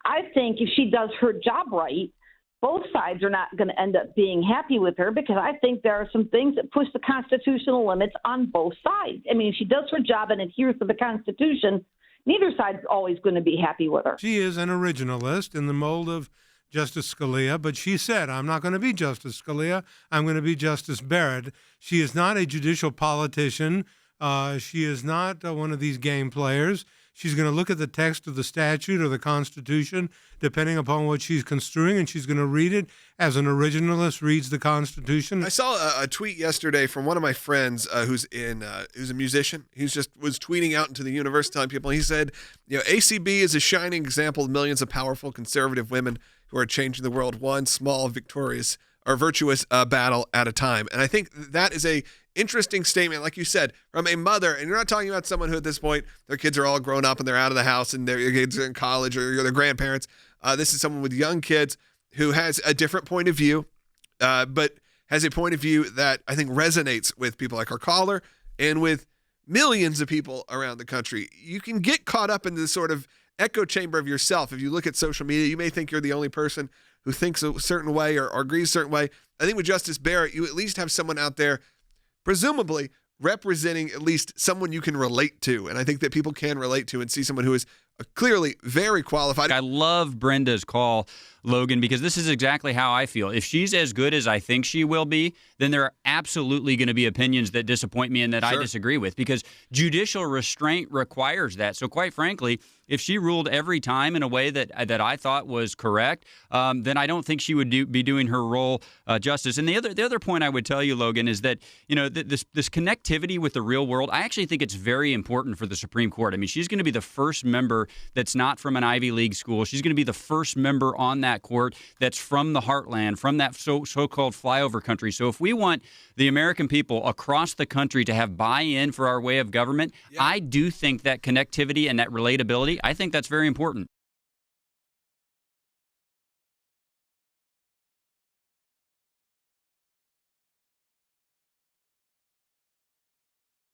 I think if she does her job right, both sides are not going to end up being happy with her, because I think there are some things that push the constitutional limits on both sides. I mean, if she does her job and adheres to the Constitution, neither side's always going to be happy with her. She is an originalist in the mold of Justice Scalia, but she said, I'm not going to be Justice Scalia. I'm going to be Justice Barrett. She is not a judicial politician. She is not one of these game players. She's going to look at the text of the statute or the Constitution, depending upon what she's construing, and she's going to read it as an originalist reads the Constitution. I saw a tweet yesterday from one of my friends who's a musician. He was tweeting out into the universe, telling people, he said, ACB is a shining example of millions of powerful conservative women who are changing the world one small victorious or virtuous battle at a time. And I think that is a interesting statement, like you said, from a mother. And you're not talking about someone who at this point, their kids are all grown up and they're out of the house and their kids are in college or their grandparents. This is someone with young kids who has a different point of view, but has a point of view that I think resonates with people like our caller and with millions of people around the country. You can get caught up in this sort of echo chamber of yourself. If you look at social media, you may think you're the only person who thinks a certain way or agrees a certain way. I think with Justice Barrett, you at least have someone out there presumably representing at least someone you can relate to. And I think that people can relate to and see someone who is clearly very qualified. I love Brenda's call, Logan, because this is exactly how I feel. If she's as good as I think she will be, then there are absolutely going to be opinions that disappoint me and that I disagree with, because judicial restraint requires that. So quite frankly, if she ruled every time in a way that I thought was correct, then I don't think she would be doing her role justice. And the other point I would tell you, Logan, is that this connectivity with the real world, I actually think it's very important for the Supreme Court. I mean, she's going to be the first member that's not from an Ivy League school. She's going to be the first member on that court that's from the heartland, from that so-called flyover country. So if we want the American people across the country to have buy-in for our way of government, I do think that connectivity and that relatability, I think that's very important.